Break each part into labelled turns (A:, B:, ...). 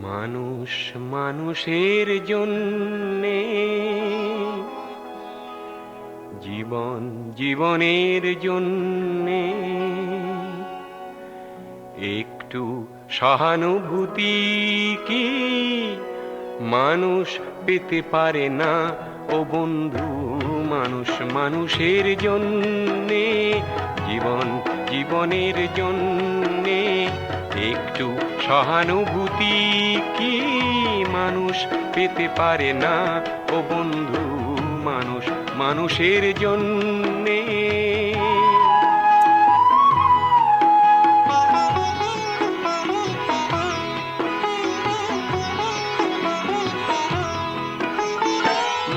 A: মানুষ মানুষের জন্যে, জীবন জীবনের জন্যে একটু সহানুভূতি কি মানুষ পেতে পারে না ও বন্ধু? মানুষ মানুষের জন্যে, জীবন জীবনের জন্যে একটু সহানুভূতি কি মানুষ পেতে পারে না ও বন্ধু? মানুষ মানুষের জন্যে।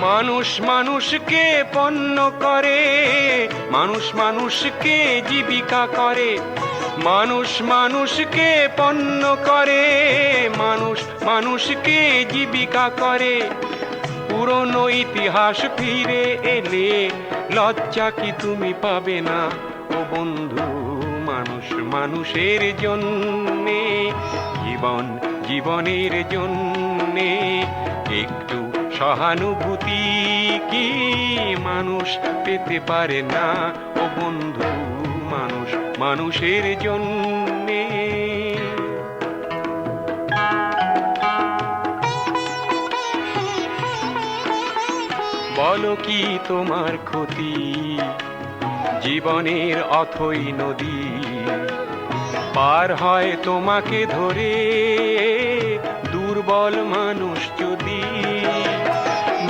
A: মানুষ মানুষকে পণ্য করে, মানুষ মানুষকে জীবিকা করে, মানুষ মানুষকে পণ্য করে, মানুষ মানুষকে জীবিকা করে। পুরনো ইতিহাস ফিরে এলে লজ্জা কি তুমি পাবে না ও বন্ধু? মানুষ মানুষের জন্যে, জীবন জীবনের জন্যে একটু সহানুভূতি কি মানুষ পেতে পারে না ও বন্ধু? মানুষ মানুষের জন্যে। বলো কি তোমার ক্ষতি জীবনের অথই নদী পার হয় তোমাকে ধরে দুর্বল মানুষ যদি?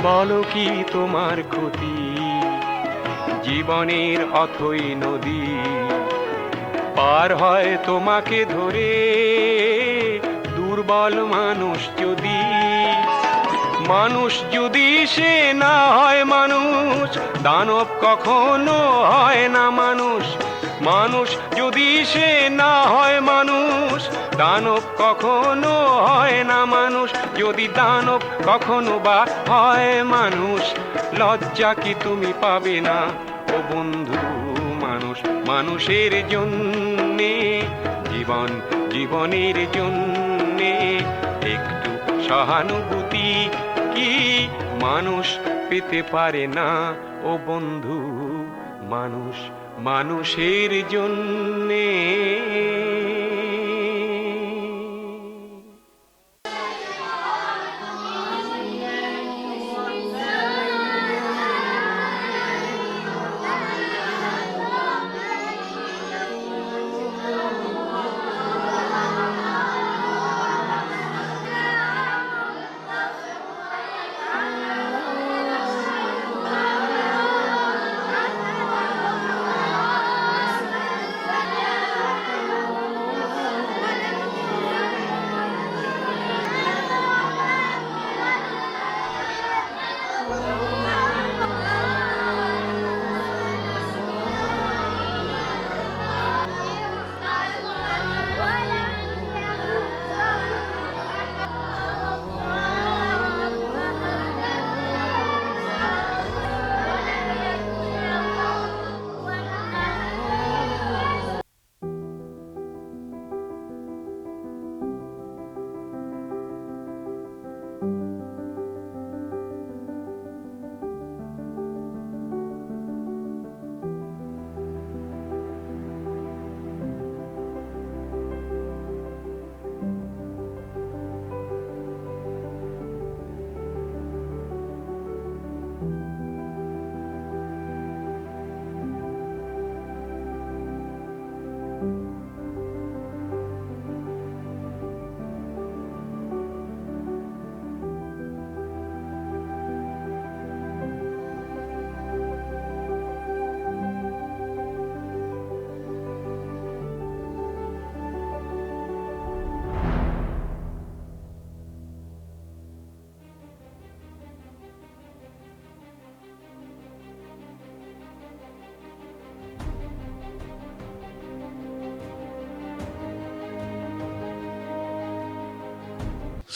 A: বলো কি তোমার ক্ষতি জীবনের অথই নদী পার হয় তোমাকে ধরে দুর্বল মানুষ যদি? মানুষ যদি সে না হয় মানুষ, দানব কখনো হয় না মানুষ। মানুষ যদি সে না হয় মানুষ, দানব কখনো হয় না মানুষ। যদি দানব কখনো বা হয় মানুষ, লজ্জা কি তুমি পাবে না ও বন্ধু? মানুষ মানুষের জন্যে, জীবন জীবনের জন্যে একটু সহানুভূতি কি মানুষ পেতে পারে না ও বন্ধু? মানুষ মানুষের জন্যে।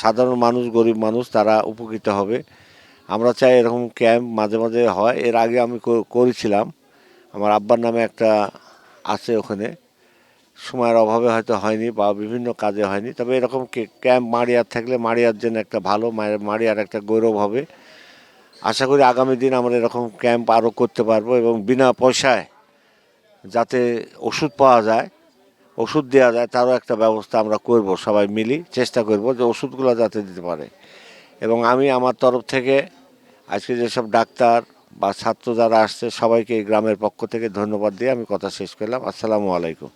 B: সাধারণ মানুষ, গরিব মানুষ তারা উপকৃত হবে। আমরা চাই এরকম ক্যাম্প মাঝে মাঝে হয়। এর আগে আমি করেছিলাম, আমার আব্বার নামে একটা আছে ওখানে সময়ের অভাবে হয়তো হয়নি বা বিভিন্ন কাজে হয়নি, তবে এরকম ক্যাম্প মাড়িয়ার থাকলে মাড়িয়ার জন্য একটা ভালো, মাড়িয়ার একটা গৌরব হবে। আশা করি আগামী দিন আমরা এরকম ক্যাম্প আরও করতে পারবো এবং বিনা পয়সায় যাতে ওষুধ পাওয়া যায়, ওষুধ দেওয়া যায়, তারও একটা ব্যবস্থা আমরা করব, সবাই মিলি চেষ্টা করব যে ওষুধগুলো যাতে দিতে পারে। এবং আমি আমার তরফ থেকে আজকে যেসব ডাক্তার বা ছাত্র যারা আসছে সবাইকে এই গ্রামের পক্ষ থেকে ধন্যবাদ দিয়ে আমি কথা শেষ করলাম। আসসালামু আলাইকুম।